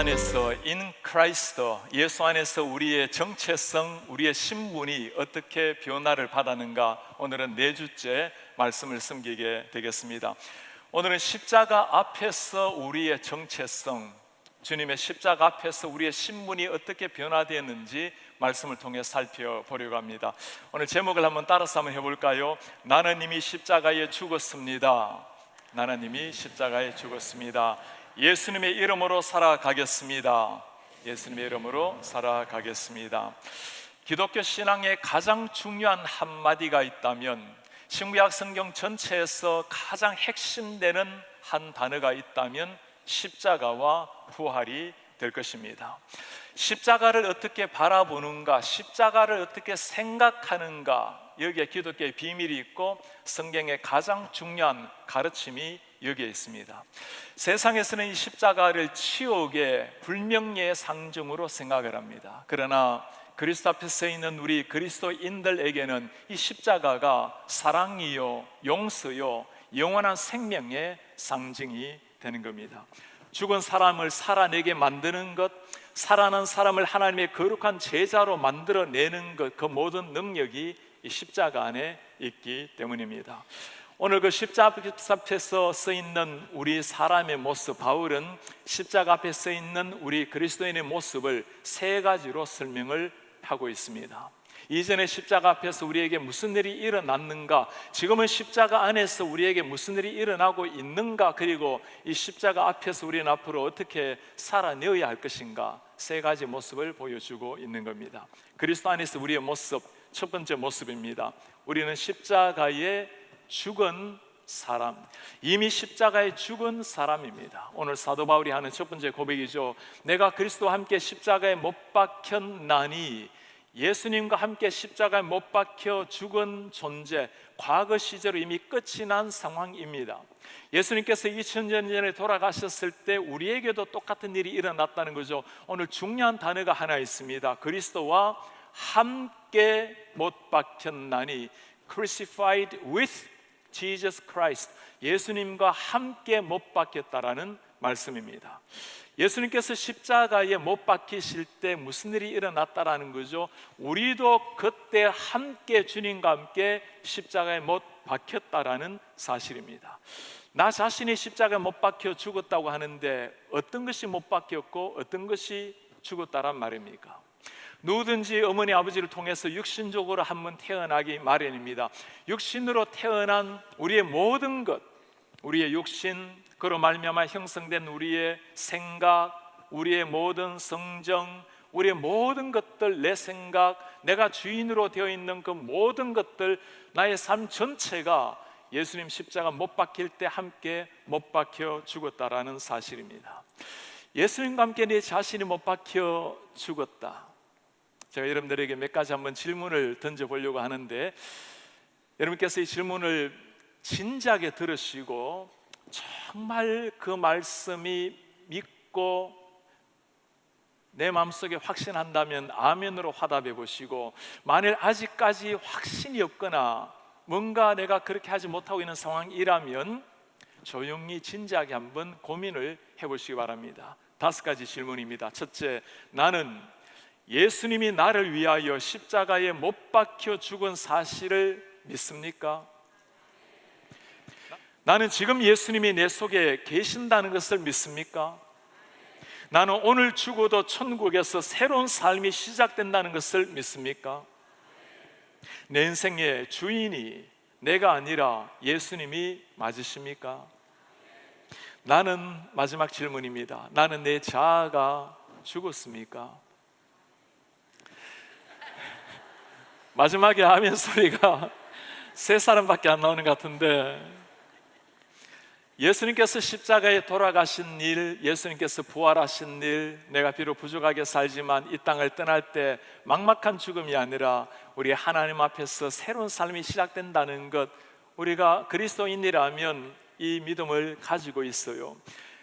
안에서 in Christ, 예수 안에서 우리의 정체성, 우리의 신분이 어떻게 변화를 받았는가, 오늘은 4주째 말씀을 섬기게 되겠습니다. 오늘은 십자가 앞에서 우리의 정체성, 주님의 십자가 앞에서 우리의 신분이 어떻게 변화되었는지 말씀을 통해 살펴보려고 합니다. 오늘 제목을 한번 따라서 한번 해볼까요? 나는 이미 십자가에 죽었습니다. 나는 이미 십자가에 죽었습니다. 예수님의 이름으로 살아가겠습니다. 예수님의 이름으로 살아가겠습니다. 기독교 신앙의 가장 중요한 한마디가 있다면, 신구약 성경 전체에서 가장 핵심되는 한 단어가 있다면 십자가와 부활이 될 것입니다. 십자가를 어떻게 바라보는가, 십자가를 어떻게 생각하는가, 여기에 기독교의 비밀이 있고 성경의 가장 중요한 가르침이 여기에 있습니다. 세상에서는 이 십자가를 치욕의 불명예의 상징으로 생각을 합니다. 그러나 그리스도 앞에 서 있는 우리 그리스도인들에게는 이 십자가가 사랑이요, 용서요, 영원한 생명의 상징이 되는 겁니다. 죽은 사람을 살아내게 만드는 것, 살아난 사람을 하나님의 거룩한 제자로 만들어내는 것, 그 모든 능력이 이 십자가 안에 있기 때문입니다. 오늘 그 십자가 앞에서 쓰있는 우리 사람의 모습, 바울은 십자가 앞에 쓰있는 우리 그리스도인의 모습을 3가지로 설명을 하고 있습니다. 이전에 십자가 앞에서 우리에게 무슨 일이 일어났는가, 지금은 십자가 안에서 우리에게 무슨 일이 일어나고 있는가, 그리고 이 십자가 앞에서 우리는 앞으로 어떻게 살아내어야 할 것인가, 3가지 모습을 보여주고 있는 겁니다. 그리스도 안에서 우리의 모습, 첫 번째 모습입니다. 우리는 십자가에 죽은 사람, 이미 십자가에 죽은 사람입니다. 오늘 사도 바울이 하는 첫 번째 고백이죠. 내가 그리스도와 함께 십자가에 못 박혔나니, 예수님과 함께 십자가에 못 박혀 죽은 존재, 과거 시제로 이미 끝이 난 상황입니다. 예수님께서 2000년 전에 돌아가셨을 때 우리에게도 똑같은 일이 일어났다는 거죠. 오늘 중요한 단어가 하나 있습니다. 그리스도와 함께 못 박혔나니, crucified with Jesus Christ, 예수님과 함께 못 박혔다라는 말씀입니다. 예수님께서 십자가에 못 박히실 때 무슨 일이 일어났다라는 거죠. 우리도 그때 함께 주님과 함께 십자가에 못 박혔다라는 사실입니다. 나 자신이 십자가에 못 박혀 죽었다고 하는데 어떤 것이 못 박혔고 어떤 것이 죽었다란 말입니까? 누구든지 어머니 아버지를 통해서 육신적으로 한번 태어나기 마련입니다. 육신으로 태어난 우리의 모든 것, 우리의 육신, 그로 말미암아 형성된 우리의 생각, 우리의 모든 성정, 우리의 모든 것들, 내 생각, 내가 주인으로 되어 있는 그 모든 것들, 나의 삶 전체가 예수님 십자가 못 박힐 때 함께 못 박혀 죽었다라는 사실입니다. 예수님과 함께 내 자신이 못 박혀 죽었다. 제가 여러분들에게 몇 가지 한번 질문을 던져보려고 하는데, 여러분께서 이 질문을 진지하게 들으시고 정말 그 말씀이 믿고 내 마음속에 확신한다면 아멘으로 화답해 보시고, 만일 아직까지 확신이 없거나 뭔가 내가 그렇게 하지 못하고 있는 상황이라면 조용히 진지하게 한번 고민을 해보시기 바랍니다. 5가지 질문입니다. 첫째, 나는 예수님이 나를 위하여 십자가에 못 박혀 죽은 사실을 믿습니까? 나는 지금 예수님이 내 속에 계신다는 것을 믿습니까? 나는 오늘 죽어도 천국에서 새로운 삶이 시작된다는 것을 믿습니까? 내 인생의 주인이 내가 아니라 예수님이 맞으십니까? 나는, 마지막 질문입니다. 나는 내 자아가 죽었습니까? 마지막에 아멘 소리가 3사람밖에 안 나오는 것 같은데, 예수님께서 십자가에 돌아가신 일, 예수님께서 부활하신 일, 내가 비록 부족하게 살지만 이 땅을 떠날 때 막막한 죽음이 아니라 우리 하나님 앞에서 새로운 삶이 시작된다는 것, 우리가 그리스도인이라면 이 믿음을 가지고 있어요.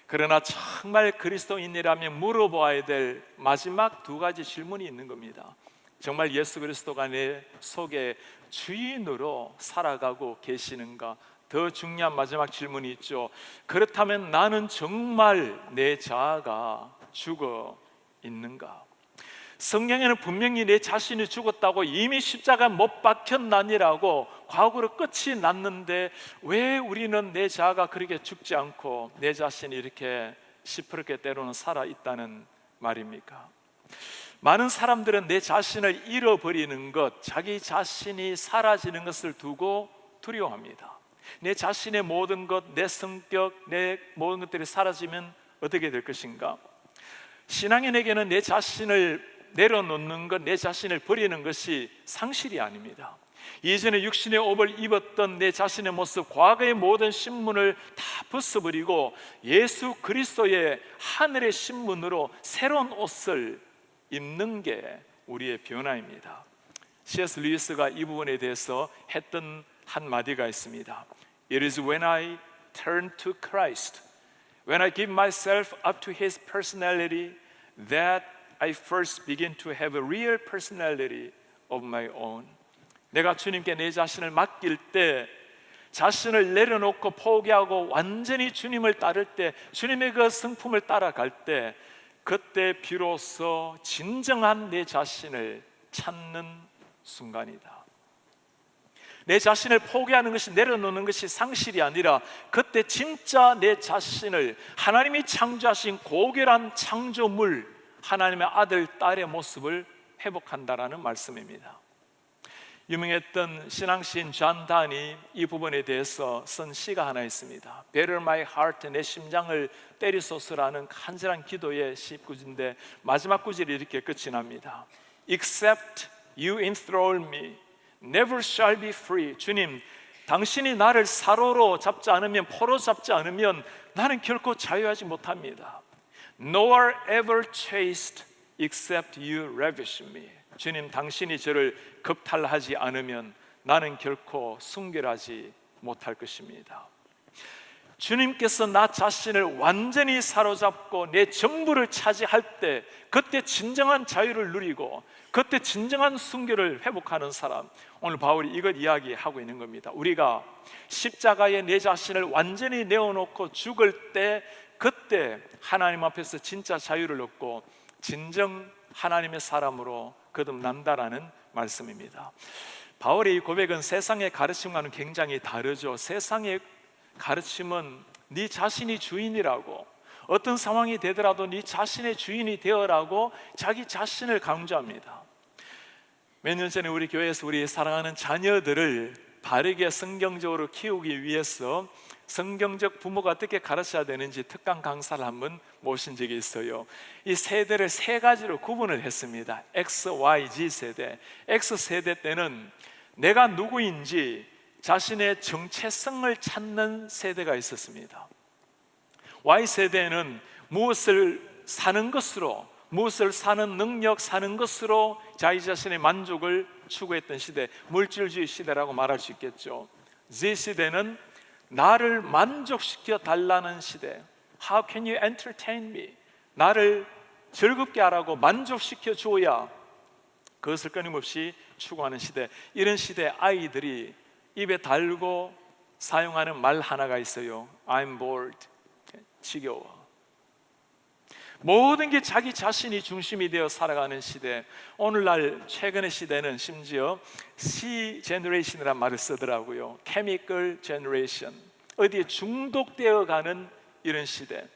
그러나 정말 그리스도인이라면 물어보아야 될 마지막 2가지 질문이 있는 겁니다. 정말 예수 그리스도가 내 속에 주인으로 살아가고 계시는가? 더 중요한 마지막 질문이 있죠. 그렇다면 나는 정말 내 자아가 죽어 있는가? 성경에는 분명히 내 자신이 죽었다고, 이미 십자가 못 박혔나니라고 과거로 끝이 났는데 왜 우리는 내 자아가 그렇게 죽지 않고 내 자신이 이렇게 시퍼렇게 때로는 살아있다는 말입니까? 많은 사람들은 내 자신을 잃어버리는 것, 자기 자신이 사라지는 것을 두고 두려워합니다. 내 자신의 모든 것, 내 성격, 내 모든 것들이 사라지면 어떻게 될 것인가? 신앙인에게는 내 자신을 내려놓는 것, 내 자신을 버리는 것이 상실이 아닙니다. 예전에 육신의 옷을 입었던 내 자신의 모습, 과거의 모든 신문을 다 벗어버리고 예수 그리스도의 하늘의 신문으로 새로운 옷을 입는 게 우리의 변화입니다. C.S. 루이스가 이 부분에 대해서 했던 한마디가 있습니다. It is when I turn to Christ, when I give myself up to His personality, that I first begin to have a real personality of my own. 내가 주님께 내 자신을 맡길 때, 자신을 내려놓고 포기하고 완전히 주님을 따를 때, 주님의 그 성품을 따라갈 때, 그때 비로소 진정한 내 자신을 찾는 순간이다. 내 자신을 포기하는 것이, 내려놓는 것이 상실이 아니라 그때 진짜 내 자신을 하나님이 창조하신 고결한 창조물, 하나님의 아들, 딸의 모습을 회복한다라는 말씀입니다. 유명했던 신앙시인 존 단이 이 부분에 대해서 쓴 시가 하나 있습니다. Better my heart, 내 심장을 때리소서라는 간절한 기도의 시구인데 마지막 구절이 이렇게 끝이 납니다. Except you enthrall me, never shall be free. 주님, 당신이 나를 사로로 잡지 않으면, 포로 잡지 않으면 나는 결코 자유하지 못합니다. Nor ever chaste except you ravish me. 주님, 당신이 저를 겁탈하지 않으면 나는 결코 순결하지 못할 것입니다. 주님께서 나 자신을 완전히 사로잡고 내 전부를 차지할 때, 그때 진정한 자유를 누리고 그때 진정한 순결을 회복하는 사람, 오늘 바울이 이것 이야기하고 있는 겁니다. 우리가 십자가에 내 자신을 완전히 내어놓고 죽을 때, 그때 하나님 앞에서 진짜 자유를 얻고 진정 하나님의 사람으로 거듭난다라는 말씀입니다. 바울의 이 고백은 세상의 가르침과는 굉장히 다르죠. 세상의 가르침은 네 자신이 주인이라고, 어떤 상황이 되더라도 네 자신의 주인이 되어라고 자기 자신을 강조합니다. 몇 년 전에 우리 교회에서 우리 사랑하는 자녀들을 바르게 성경적으로 키우기 위해서 성경적 부모가 어떻게 가르쳐야 되는지 특강 강사를 한번 모신 적이 있어요. 이 세대를 세 가지로 구분을 했습니다. X, Y, Z 세대. X 세대 때는 내가 누구인지 자신의 정체성을 찾는 세대가 있었습니다. Y 세대는 무엇을 사는 것으로, 무엇을 사는 능력, 사는 것으로 자기 자신의 만족을 추구했던 시대, 물질주의 시대라고 말할 수 있겠죠. Z 세대는 나를 만족시켜 달라는 시대. How can you entertain me? 나를 즐겁게 하라고 만족시켜 줘야 그것을 끊임없이 추구하는 시대. 이런 시대 아이들이 입에 달고 사용하는 말 하나가 있어요. I'm bored. 지겨워. 모든 게 자기 자신이 중심이 되어 살아가는 시대. 오늘날 최근의 시대는 심지어 C 제너레이션이라는 말을 쓰더라고요. Chemical Generation. 어디에 중독되어 가는 이런 시대.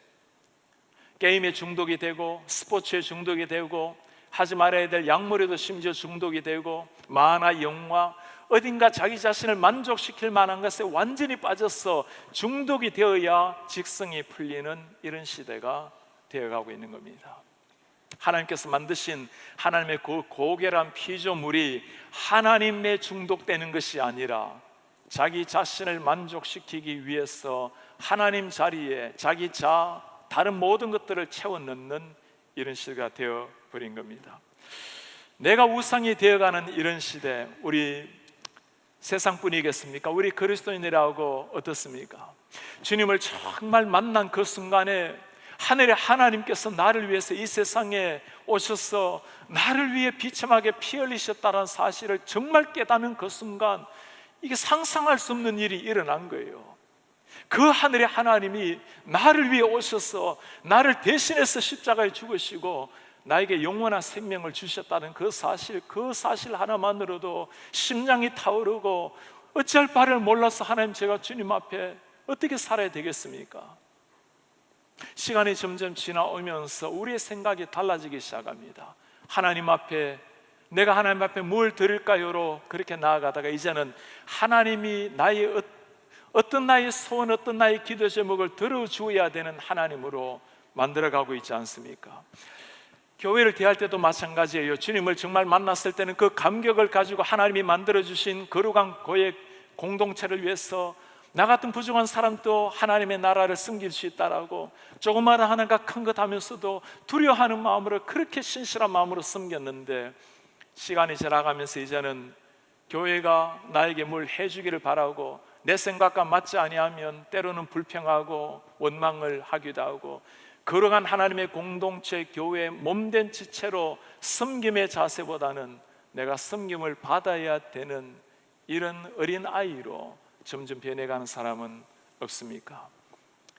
게임에 중독이 되고, 스포츠에 중독이 되고, 하지 말아야 될 약물에도 심지어 중독이 되고, 만화, 영화, 어딘가 자기 자신을 만족시킬 만한 것에 완전히 빠져서 중독이 되어야 직성이 풀리는 이런 시대가 되어가고 있는 겁니다. 하나님께서 만드신 하나님의 그 고결한 피조물이 하나님에 중독되는 것이 아니라 자기 자신을 만족시키기 위해서 하나님 자리에 자기 자아, 다른 모든 것들을 채워 넣는 이런 시대가 되어버린 겁니다. 내가 우상이 되어가는 이런 시대, 우리 세상뿐이겠습니까? 우리 그리스도인이라고 어떻습니까? 주님을 정말 만난 그 순간에 하늘의 하나님께서 나를 위해서 이 세상에 오셔서 나를 위해 비참하게 피 흘리셨다는 사실을 정말 깨닫는 그 순간, 이게 상상할 수 없는 일이 일어난 거예요. 그 하늘의 하나님이 나를 위해 오셔서 나를 대신해서 십자가에 죽으시고 나에게 영원한 생명을 주셨다는 그 사실 하나만으로도 심장이 타오르고 어찌할 바를 몰라서 하나님, 제가 주님 앞에 어떻게 살아야 되겠습니까? 시간이 점점 지나오면서 우리의 생각이 달라지기 시작합니다. 하나님 앞에, 내가 하나님 앞에 뭘 드릴까요로 그렇게 나아가다가 이제는 하나님이 나의 어떤 나의 소원, 어떤 나의 기도 제목을 들어주어야 되는 하나님으로 만들어가고 있지 않습니까? 교회를 대할 때도 마찬가지예요. 주님을 정말 만났을 때는 그 감격을 가지고 하나님이 만들어주신 거룩한 고의 공동체를 위해서 나 같은 부족한 사람도 하나님의 나라를 섬길 수 있다라고 조그마한 하나님과 큰 것 하면서도 두려워하는 마음으로 그렇게 신실한 마음으로 섬겼는데, 시간이 지나가면서 이제는 교회가 나에게 뭘 해주기를 바라고 내 생각과 맞지 아니하면 때로는 불평하고 원망을 하기도 하고, 거룩한 하나님의 공동체 교회의 몸된 지체로 섬김의 자세보다는 내가 섬김을 받아야 되는 이런 어린 아이로 점점 변해가는 사람은 없습니까?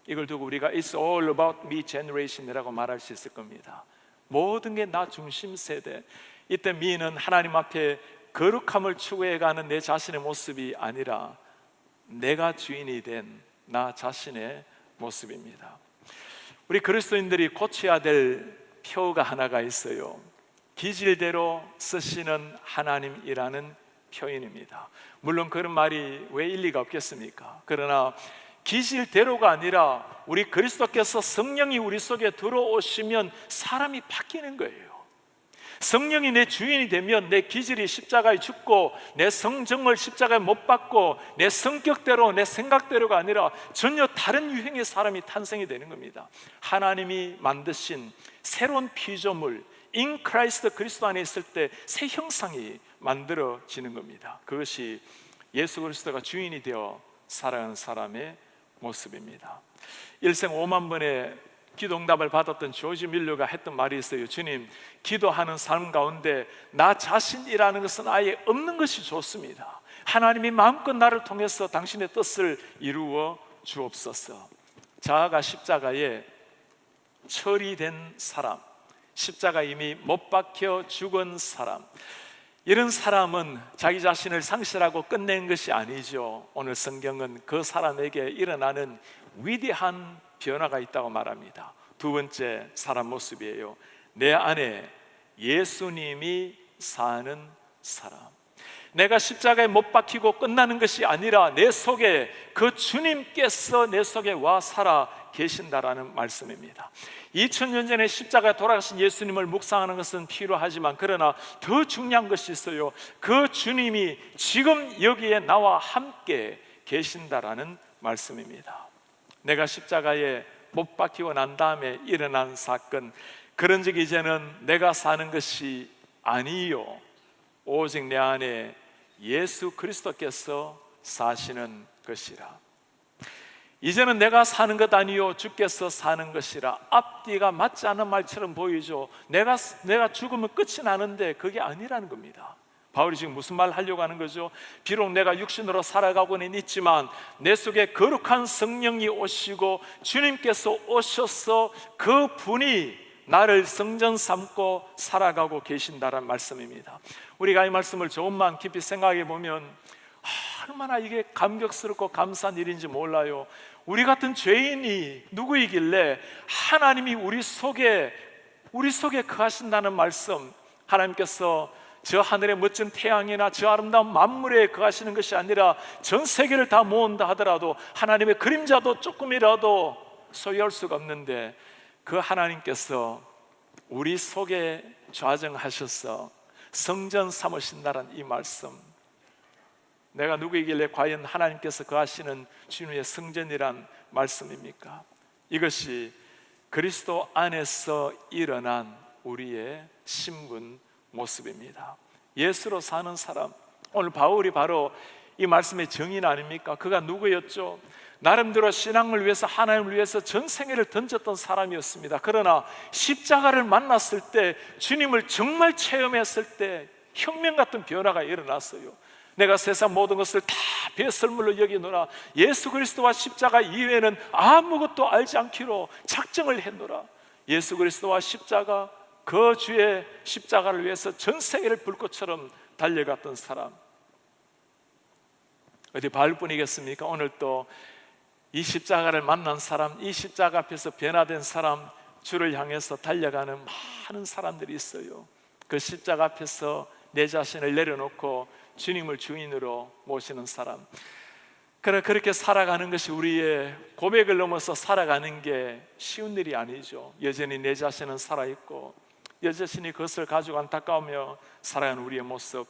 이걸 두고 우리가 It's all about me generation이라고 말할 수 있을 겁니다. 모든 게 나 중심 세대. 이때 me는 하나님 앞에 거룩함을 추구해가는 내 자신의 모습이 아니라 내가 주인이 된 나 자신의 모습입니다. 우리 그리스도인들이 고쳐야 될 표가 하나가 있어요. 기질대로 쓰시는 하나님이라는 표현입니다. 물론 그런 말이 왜 일리가 없겠습니까? 그러나 기질대로가 아니라 우리 그리스도께서 성령이 우리 속에 들어오시면 사람이 바뀌는 거예요. 성령이 내 주인이 되면 내 기질이 십자가에 죽고 내 성정을 십자가에 못 박고 내 성격대로 내 생각대로가 아니라 전혀 다른 유형의 사람이 탄생이 되는 겁니다. 하나님이 만드신 새로운 피조물 in Christ, 그리스도 안에 있을 때 새 형상이 만들어지는 겁니다. 그것이 예수 그리스도가 주인이 되어 살아가는 사람의 모습입니다. 일생 5만 번의 기도응답을 받았던 조지 밀러가 했던 말이 있어요. 주님, 기도하는 삶 가운데 나 자신이라는 것은 아예 없는 것이 좋습니다. 하나님이 마음껏 나를 통해서 당신의 뜻을 이루어 주옵소서. 자아가 십자가에 처리된 사람, 십자가에 이미 못 박혀 죽은 사람, 이런 사람은 자기 자신을 상실하고 끝낸 것이 아니죠. 오늘 성경은 그 사람에게 일어나는 위대한 변화가 있다고 말합니다. 두 번째 사람 모습이에요. 내 안에 예수님이 사는 사람. 내가 십자가에 못 박히고 끝나는 것이 아니라 내 속에 그 주님께서 내 속에 와 살아 계신다라는 말씀입니다. 2000년 전에 십자가에 돌아가신 예수님을 묵상하는 것은 필요하지만, 그러나 더 중요한 것이 있어요. 그 주님이 지금 여기에 나와 함께 계신다라는 말씀입니다. 내가 십자가에 못 박히고 난 다음에 일어난 사건, 그런 적 이제는 내가 사는 것이 아니요 오직 내 안에 예수 그리스도께서 사시는 것이라. 이제는 내가 사는 것 아니요 주께서 사는 것이라. 앞뒤가 맞지 않는 말처럼 보이죠. 내가 죽으면 끝이 나는데 그게 아니라는 겁니다. 바울이 지금 무슨 말 하려고 하는 거죠? 비록 내가 육신으로 살아가고는 있지만 내 속에 거룩한 성령이 오시고 주님께서 오셔서 그 분이 나를 성전 삼고 살아가고 계신다는 말씀입니다. 우리가 이 말씀을 조금만 깊이 생각해 보면 얼마나 이게 감격스럽고 감사한 일인지 몰라요. 우리 같은 죄인이 누구이길래 하나님이 우리 속에 거하신다는 말씀, 하나님께서 저 하늘의 멋진 태양이나 저 아름다운 만물에 거하시는 것이 아니라 전 세계를 다 모은다 하더라도 하나님의 그림자도 조금이라도 소유할 수가 없는데, 그 하나님께서 우리 속에 좌정하셔서 성전 삼으신다는 이 말씀, 내가 누구이길래 과연 하나님께서 거하시는 주님의 성전이란 말씀입니까? 이것이 그리스도 안에서 일어난 우리의 신분 모습입니다. 예수로 사는 사람, 오늘 바울이 바로 이 말씀의 정인 아닙니까? 그가 누구였죠? 나름대로 신앙을 위해서, 하나님을 위해서 전 생애를 던졌던 사람이었습니다. 그러나 십자가를 만났을 때, 주님을 정말 체험했을 때 혁명 같은 변화가 일어났어요. 내가 세상 모든 것을 다 배설물로 여기노라. 예수 그리스도와 십자가 이외에는 아무것도 알지 않기로 작정을 했노라. 예수 그리스도와 십자가, 그 주의 십자가를 위해서 전 세계를 불꽃처럼 달려갔던 사람, 어디 바울뿐이겠습니까? 오늘 또 이 십자가를 만난 사람, 이 십자가 앞에서 변화된 사람, 주를 향해서 달려가는 많은 사람들이 있어요. 그 십자가 앞에서 내 자신을 내려놓고 주님을 주인으로 모시는 사람, 그렇게 살아가는 것이 우리의 고백을 넘어서 살아가는 게 쉬운 일이 아니죠. 여전히 내 자신은 살아있고 여전히 그것을 가지고 안타까우며 살아가는 우리의 모습.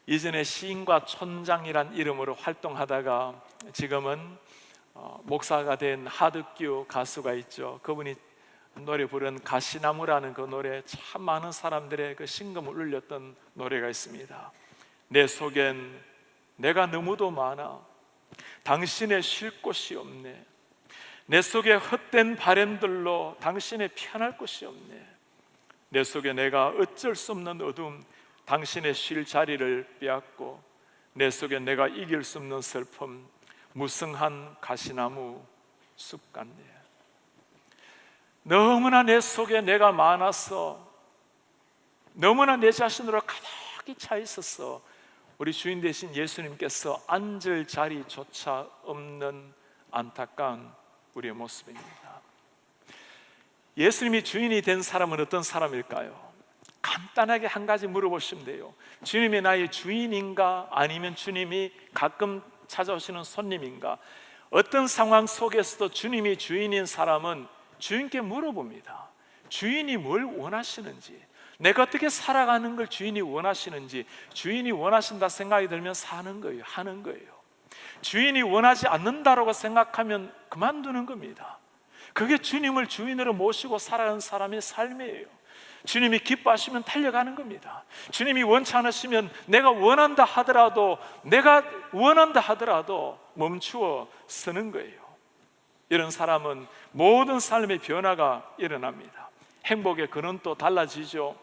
이전에 시인과 촌장이란 이름으로 활동하다가 지금은 목사가 된 하득규 가수가 있죠. 그분이 노래 부른 가시나무라는 그 노래, 참 많은 사람들의 그 심금을 울렸던 노래가 있습니다. 내 속엔 내가 너무도 많아 당신의 쉴 곳이 없네. 내 속에 헛된 바램들로 당신의 피안할 곳이 없네. 내 속에 내가 어쩔 수 없는 어둠, 당신의 쉴 자리를 빼앗고, 내 속에 내가 이길 수 없는 슬픔, 무성한 가시나무 숲 같네. 너무나 내 속에 내가 많아서, 너무나 내 자신으로 가득히 차 있어서 우리 주인 되신 예수님께서 앉을 자리조차 없는 안타까운 우리의 모습입니다. 예수님이 주인이 된 사람은 어떤 사람일까요? 간단하게 한 가지 물어보시면 돼요. 주님이 나의 주인인가? 아니면 주님이 가끔 찾아오시는 손님인가? 어떤 상황 속에서도 주님이 주인인 사람은 주인께 물어봅니다. 주인이 뭘 원하시는지, 내가 어떻게 살아가는 걸 주인이 원하시는지. 주인이 원하신다 생각이 들면 사는 거예요, 하는 거예요. 주인이 원하지 않는다라고 생각하면 그만두는 겁니다. 그게 주님을 주인으로 모시고 살아가는 사람의 삶이에요. 주님이 기뻐하시면 달려가는 겁니다. 주님이 원치 않으시면 내가 원한다 하더라도 멈추어 서는 거예요. 이런 사람은 모든 삶의 변화가 일어납니다. 행복의 근원도 달라지죠.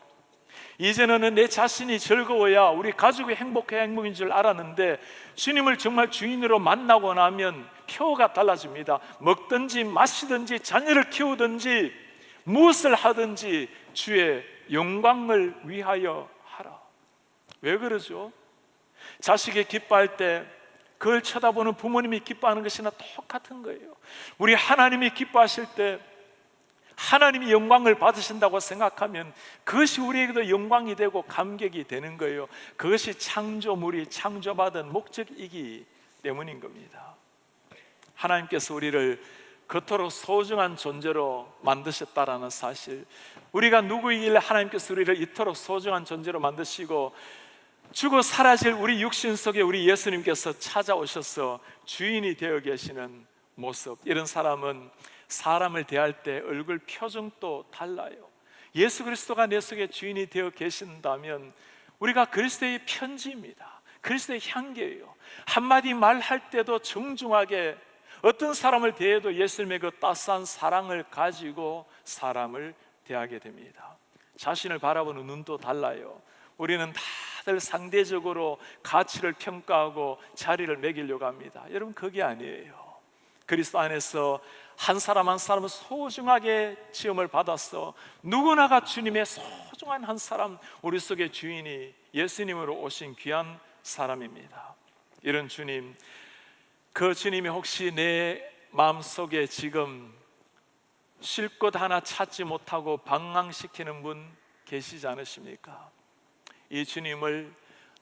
이제는 내 자신이 즐거워야 우리 가족이 행복해야 행복인 줄 알았는데, 주님을 정말 주인으로 만나고 나면 표가 달라집니다. 먹든지 마시든지 자녀를 키우든지 무엇을 하든지 주의 영광을 위하여 하라. 왜 그러죠? 자식이 기뻐할 때 그걸 쳐다보는 부모님이 기뻐하는 것이나 똑같은 거예요. 우리 하나님이 기뻐하실 때 하나님이 영광을 받으신다고 생각하면 그것이 우리에게도 영광이 되고 감격이 되는 거예요. 그것이 창조물이 창조받은 목적이기 때문인 겁니다. 하나님께서 우리를 그토록 소중한 존재로 만드셨다라는 사실, 우리가 누구이길래 하나님께서 우리를 이토록 소중한 존재로 만드시고 죽어 사라질 우리 육신 속에 우리 예수님께서 찾아오셔서 주인이 되어 계시는 모습. 이런 사람은 사람을 대할 때 얼굴 표정도 달라요. 예수 그리스도가 내 속에 주인이 되어 계신다면 우리가 그리스도의 편지입니다. 그리스도의 향기예요. 한마디 말할 때도 정중하게, 어떤 사람을 대해도 예수님의 그 따스한 사랑을 가지고 사람을 대하게 됩니다. 자신을 바라보는 눈도 달라요. 우리는 다들 상대적으로 가치를 평가하고 자리를 매기려고 합니다. 여러분, 그게 아니에요. 그리스도 안에서 한 사람 한 사람은 소중하게 지음을 받았어. 누구나가 주님의 소중한 한 사람, 우리 속의 주인이 예수님으로 오신 귀한 사람입니다. 이런 주님, 그 주님이 혹시 내 마음속에 지금 쉴 곳 하나 찾지 못하고 방황시키는 분 계시지 않으십니까? 이 주님을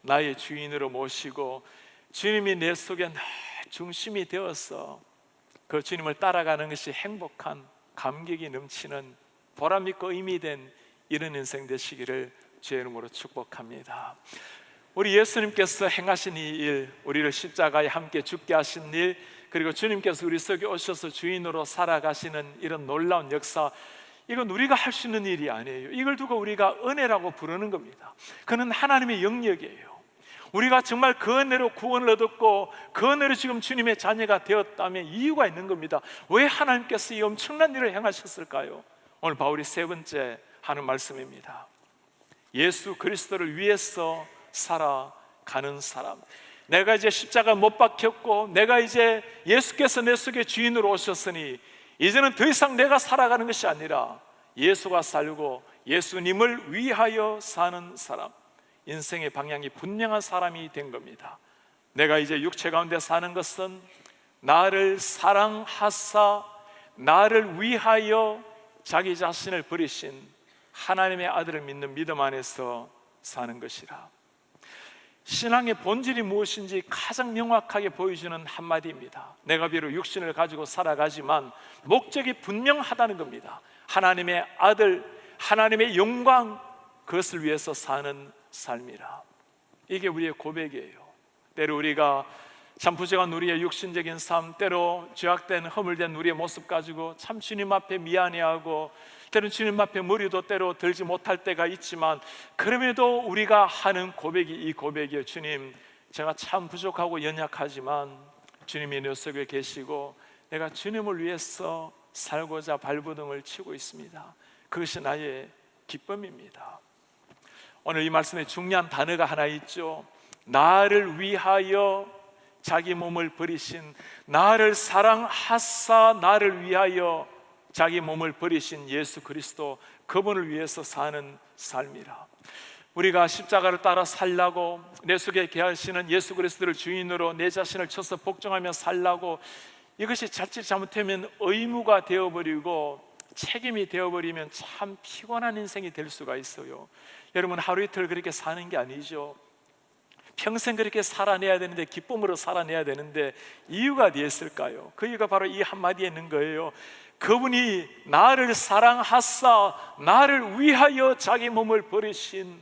나의 주인으로 모시고 주님이 내 속에 늘 중심이 되어서 그 주님을 따라가는 것이 행복한, 감격이 넘치는, 보람 있고 의미된 이런 인생 되시기를 주의 이름으로 축복합니다. 우리 예수님께서 행하신 이 일, 우리를 십자가에 함께 죽게 하신 일, 그리고 주님께서 우리 속에 오셔서 주인으로 살아가시는 이런 놀라운 역사, 이건 우리가 할 수 있는 일이 아니에요. 이걸 두고 우리가 은혜라고 부르는 겁니다. 그는 하나님의 영역이에요. 우리가 정말 그 은혜로 구원을 얻었고 그 은혜로 지금 주님의 자녀가 되었다면 이유가 있는 겁니다. 왜 하나님께서 이 엄청난 일을 행하셨을까요? 오늘 바울이 세 번째 하는 말씀입니다. 예수 그리스도를 위해서 살아가는 사람. 내가 이제 십자가 못 박혔고 내가 이제 예수께서 내 속에 주인으로 오셨으니 이제는 더 이상 내가 살아가는 것이 아니라 예수가 살고 예수님을 위하여 사는 사람, 인생의 방향이 분명한 사람이 된 겁니다. 내가 이제 육체 가운데 사는 것은 나를 사랑하사 나를 위하여 자기 자신을 버리신 하나님의 아들을 믿는 믿음 안에서 사는 것이라. 신앙의 본질이 무엇인지 가장 명확하게 보여주는 한마디입니다. 내가 비록 육신을 가지고 살아가지만 목적이 분명하다는 겁니다. 하나님의 아들, 하나님의 영광, 그것을 위해서 사는 삶이라. 이게 우리의 고백이에요. 때로 우리가 참 부족한 우리의 육신적인 삶, 때로 죄악된 허물된 우리의 모습 가지고 참 주님 앞에 미안해하고 때로는 주님 앞에 머리도 때로 들지 못할 때가 있지만, 그럼에도 우리가 하는 고백이 이 고백이에요. 주님, 제가 참 부족하고 연약하지만 주님이 내 속에 계시고 내가 주님을 위해서 살고자 발버둥을 치고 있습니다. 그것이 나의 기쁨입니다. 오늘 이 말씀에 중요한 단어가 하나 있죠. 나를 위하여 자기 몸을 버리신, 나를 사랑하사 나를 위하여 자기 몸을 버리신 예수 그리스도, 그분을 위해서 사는 삶이라. 우리가 십자가를 따라 살라고, 내 속에 계시는 예수 그리스도를 주인으로 내 자신을 쳐서 복종하며 살라고, 이것이 자칫 잘못하면 의무가 되어버리고 책임이 되어버리면 참 피곤한 인생이 될 수가 있어요. 여러분, 하루 이틀 그렇게 사는 게 아니죠. 평생 그렇게 살아내야 되는데, 기쁨으로 살아내야 되는데 이유가 어디에 있을까요? 그 이유가 바로 이 한마디에 있는 거예요. 그분이 나를 사랑하사 나를 위하여 자기 몸을 버리신,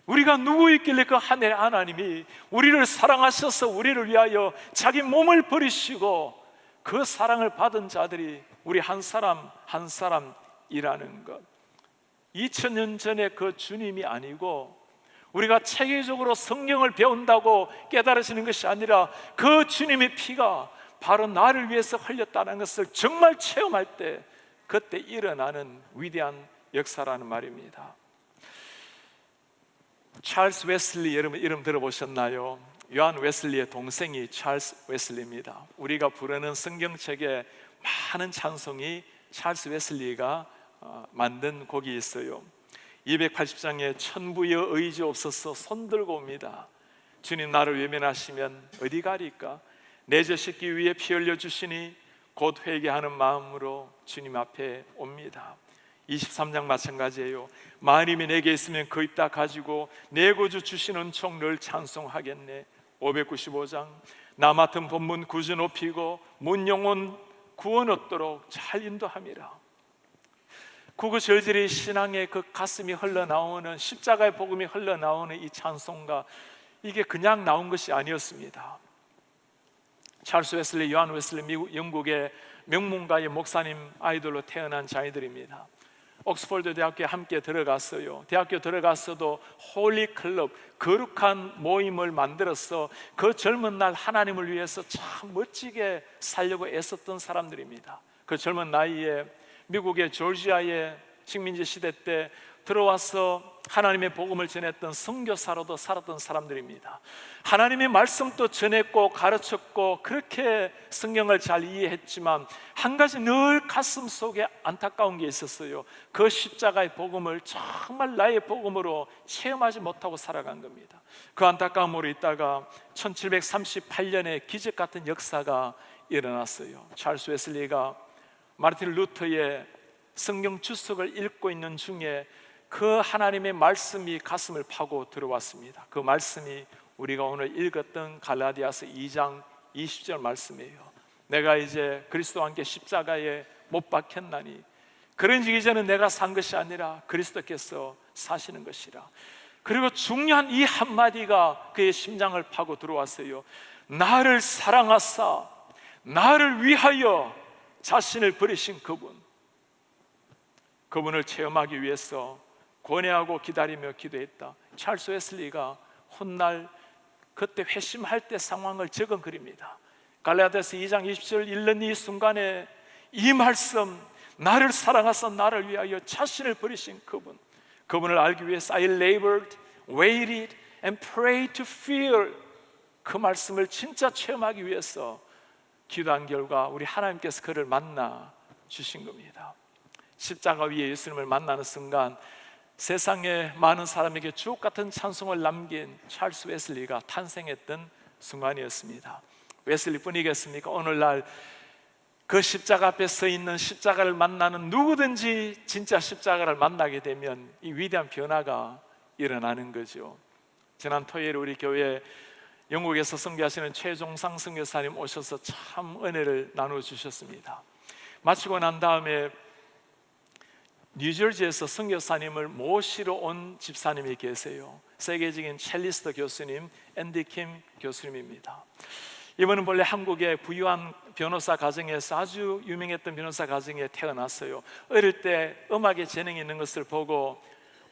우리가 누구 있길래 그 하늘의 하나님이 우리를 사랑하셔서 우리를 위하여 자기 몸을 버리시고 그 사랑을 받은 자들이 우리 한 사람 한 사람이라는 것. 2000년 전에 그 주님이 아니고 우리가 체계적으로 성경을 배운다고 깨달으시는 것이 아니라 그 주님의 피가 바로 나를 위해서 흘렸다는 것을 정말 체험할 때, 그때 일어나는 위대한 역사라는 말입니다. 찰스 웨슬리, 여러분 이름 들어보셨나요? 요한 웨슬리의 동생이 찰스 웨슬리입니다. 우리가 부르는 성경책에 많은 찬송이 찰스 웨슬리가 만든 곡이 있어요. 280장에 천부여 의지옵소서 손들고 옵니다. 주님 나를 외면하시면 어디 가리까? 내 죄 씻기 위해 피 흘려 주시니 곧 회개하는 마음으로 주님 앞에 옵니다. 23장 마찬가지예요. 마님이 내게 있으면 그 입 다 가지고 내 구주 주신 은총 늘 찬송하겠네. 595장 나 맡은 본문 구주 높이고 문 영혼 구원 얻도록 잘 인도함이라. 구구절절히 신앙의 그 가슴이 흘러나오는, 십자가의 복음이 흘러나오는 이 찬송가, 이게 그냥 나온 것이 아니었습니다. 찰스 웨슬리, 요한 웨슬리, 미국, 영국의 명문가의 목사님 아이돌로 태어난 자녀들입니다. 옥스퍼드 대학교에 함께 들어갔어요. 대학교 들어갔어도 홀리 클럽, 거룩한 모임을 만들어서 그 젊은 날 하나님을 위해서 참 멋지게 살려고 애썼던 사람들입니다. 그 젊은 나이에 미국의 조지아의 식민지 시대 때 들어와서 하나님의 복음을 전했던 선교사로도 살았던 사람들입니다. 하나님의 말씀도 전했고 가르쳤고 그렇게 성경을 잘 이해했지만 한 가지 늘 가슴 속에 안타까운 게 있었어요. 그 십자가의 복음을 정말 나의 복음으로 체험하지 못하고 살아간 겁니다. 그 안타까움으로 있다가 1738년에 기적 같은 역사가 일어났어요. 찰스 웨슬리가 마르틴 루터의 성경 주석을 읽고 있는 중에 그 하나님의 말씀이 가슴을 파고 들어왔습니다. 그 말씀이 우리가 오늘 읽었던 갈라디아서 2장 20절 말씀이에요. 내가 이제 그리스도와 함께 십자가에 못 박혔나니 그런즉 이제는 내가 산 것이 아니라 그리스도께서 사시는 것이라. 그리고 중요한 이 한마디가 그의 심장을 파고 들어왔어요. 나를 사랑하사 나를 위하여 자신을 버리신 그분을 체험하기 위해서 고뇌하고 기다리며 기도했다. 찰스 웨슬리가 훗날 그때 회심할 때 상황을 적은 글입니다. 갈라디아서 2장 20절 읽는 이 순간에 이 말씀, 나를 사랑하사 나를 위하여 자신을 버리신 그분을 알기 위해서 I labored, waited and prayed to feel 그 말씀을 진짜 체험하기 위해서 기도한 결과 우리 하나님께서 그를 만나 주신 겁니다. 십자가 위에 예수님을 만나는 순간 세상에 많은 사람에게 주옥 같은 찬송을 남긴 찰스 웨슬리가 탄생했던 순간이었습니다. 웨슬리뿐이겠습니까? 오늘날 그 십자가 앞에 서 있는, 십자가를 만나는 누구든지 진짜 십자가를 만나게 되면 이 위대한 변화가 일어나는 거죠. 지난 토요일 우리 교회 영국에서 선교하시는 최종상 선교사님 오셔서 참 은혜를 나눠주셨습니다. 마치고 난 다음에 뉴저지에서 선교사님을 모시러 온 집사님이 계세요. 세계적인 첼리스트 교수님 앤디 킴 교수님입니다. 이분은 본래 한국의 부유한 변호사 가정에서 아주 유명했던 변호사 가정에 태어났어요. 어릴 때 음악에 재능이 있는 것을 보고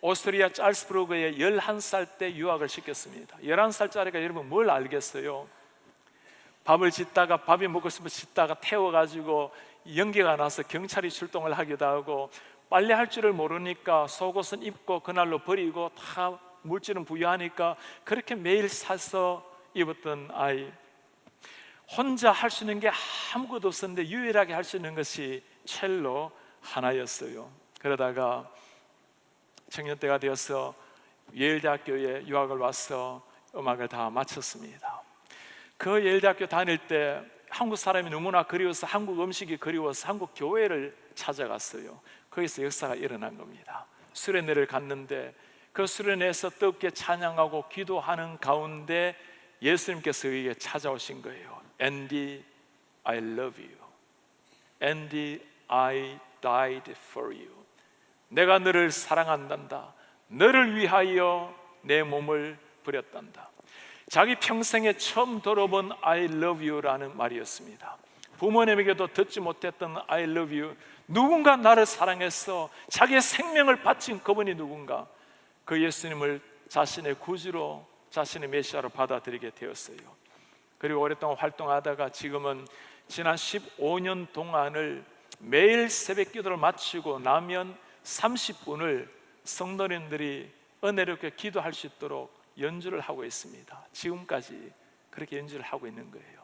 오스트리아 짤스부르크에 11살 때 유학을 시켰습니다. 11살짜리가 여러분 뭘 알겠어요? 밥을 짓다가, 밥이 먹고 싶어 짓다가 태워가지고 연기가 나서 경찰이 출동을 하기도 하고, 빨래할 줄을 모르니까 속옷은 입고 그날로 버리고, 다 물질은 부유하니까 그렇게 매일 사서 입었던 아이. 혼자 할 수 있는 게 아무것도 없었는데 유일하게 할 수 있는 것이 첼로 하나였어요. 그러다가 청년 때가 되어서 예일대학교에 유학을 와서 음악을 다 마쳤습니다. 그 예일대학교 다닐 때 한국 사람이 너무나 그리워서, 한국 음식이 그리워서 한국 교회를 찾아갔어요. 거기서 역사가 일어난 겁니다. 수련회를 갔는데 그 수련회에서 뜨겁게 찬양하고 기도하는 가운데 예수님께서 그에게 찾아오신 거예요. Andy, I love you. Andy, I died for you. 내가 너를 사랑한단다. 너를 위하여 내 몸을 버렸단다. 자기 평생에 처음 들어본 I love you라는 말이었습니다. 부모님에게도 듣지 못했던 I love you. 누군가 나를 사랑했어. 자기의 생명을 바친 그분이 누군가. 그 예수님을 자신의 구주로, 자신의 메시아로 받아들이게 되었어요. 그리고 오랫동안 활동하다가 지금은 지난 15년 동안을 매일 새벽 기도를 마치고 나면 30분을 성도님들이 은혜롭게 기도할 수 있도록 연주를 하고 있습니다. 지금까지 그렇게 연주를 하고 있는 거예요.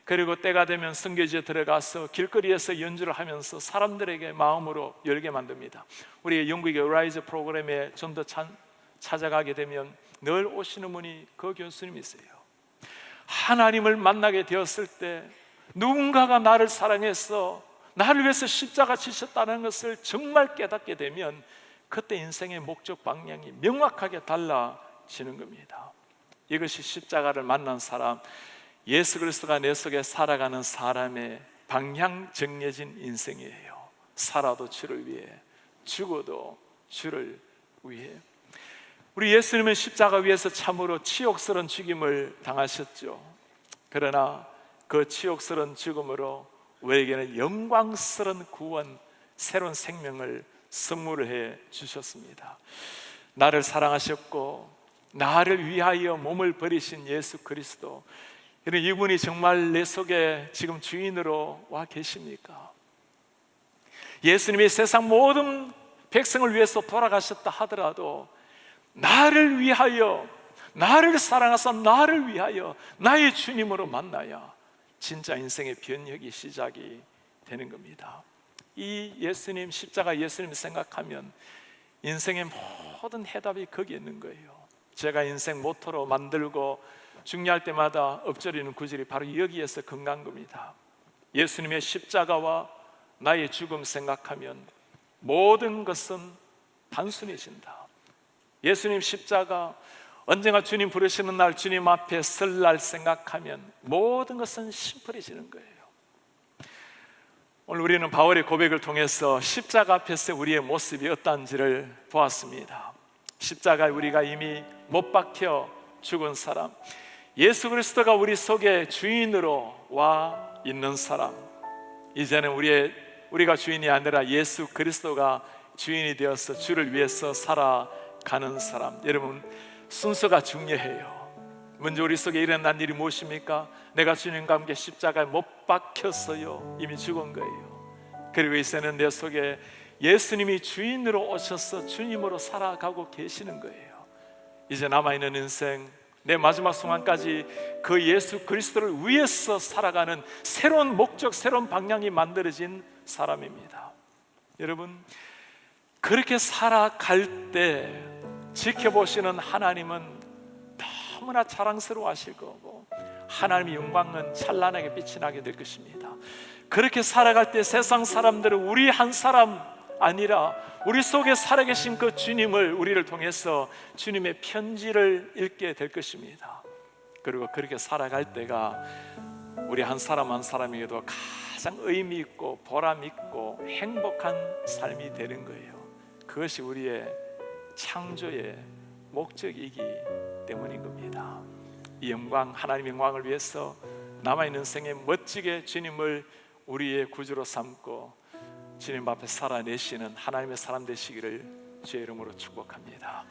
그리고 때가 되면 선교지에 들어가서 길거리에서 연주를 하면서 사람들에게 마음으로 열게 만듭니다. 우리 영국의 라이즈 프로그램에 좀 더 찾아가게 되면 늘 오시는 분이 그 교수님이세요. 하나님을 만나게 되었을 때 누군가가 나를 사랑해서 나를 위해서 십자가 지셨다는 것을 정말 깨닫게 되면 그때 인생의 목적 방향이 명확하게 달라지는 겁니다. 이것이 십자가를 만난 사람, 예수 그리스도가 내 속에 살아가는 사람의 방향 정해진 인생이에요. 살아도 주를 위해, 죽어도 주를 위해. 우리 예수님은 십자가 위에서 참으로 치욕스러운 죽임을 당하셨죠. 그러나 그 치욕스러운 죽음으로 우리에게는 영광스러운 구원, 새로운 생명을 선물을 해 주셨습니다. 나를 사랑하셨고 나를 위하여 몸을 버리신 예수 그리스도, 이분이 정말 내 속에 지금 주인으로 와 계십니까? 예수님이 세상 모든 백성을 위해서 돌아가셨다 하더라도 나를 위하여, 나를 사랑하사 나를 위하여 나의 주님으로 만나야 진짜 인생의 변혁이 시작이 되는 겁니다. 이 예수님, 십자가 예수님 생각하면 인생의 모든 해답이 거기에 있는 거예요. 제가 인생 모토로 만들고 중요할 때마다 엎드리는 구절이 바로 여기에서 건강 겁니다. 예수님의 십자가와 나의 죽음 생각하면 모든 것은 단순해진다. 예수님 십자가, 언젠가 주님 부르시는 날 주님 앞에 설 날 생각하면 모든 것은 심플해지는 거예요. 오늘 우리는 바울의 고백을 통해서 십자가 앞에서 우리의 모습이 어떤지를 보았습니다. 십자가에 우리가 이미 못 박혀 죽은 사람, 예수 그리스도가 우리 속에 주인으로 와 있는 사람, 이제는 우리가 주인이 아니라 예수 그리스도가 주인이 되어서 주를 위해서 살아가는 사람. 여러분, 순서가 중요해요. 먼저 우리 속에 일어난 일이 무엇입니까? 내가 주님과 함께 십자가에 못 박혔어요. 이미 죽은 거예요. 그리고 이제는 내 속에 예수님이 주인으로 오셔서 주님으로 살아가고 계시는 거예요. 이제 남아있는 인생 내 마지막 순간까지 그 예수 그리스도를 위해서 살아가는 새로운 목적, 새로운 방향이 만들어진 사람입니다. 여러분, 그렇게 살아갈 때 지켜보시는 하나님은 너무나 자랑스러워하실 거고, 하나님의 영광은 찬란하게 빛이 나게 될 것입니다. 그렇게 살아갈 때 세상 사람들은 우리 한 사람 아니라 우리 속에 살아계신 그 주님을, 우리를 통해서 주님의 편지를 읽게 될 것입니다. 그리고 그렇게 살아갈 때가 우리 한 사람 한 사람에게도 가장 의미 있고 보람 있고 행복한 삶이 되는 거예요. 그것이 우리의 창조의 목적이기 때문인 겁니다. 이 영광, 하나님의 영광을 위해서 남아있는 생에 멋지게 주님을 우리의 구주로 삼고 주님 앞에 살아내시는 하나님의 사람 되시기를 주의 이름으로 축복합니다.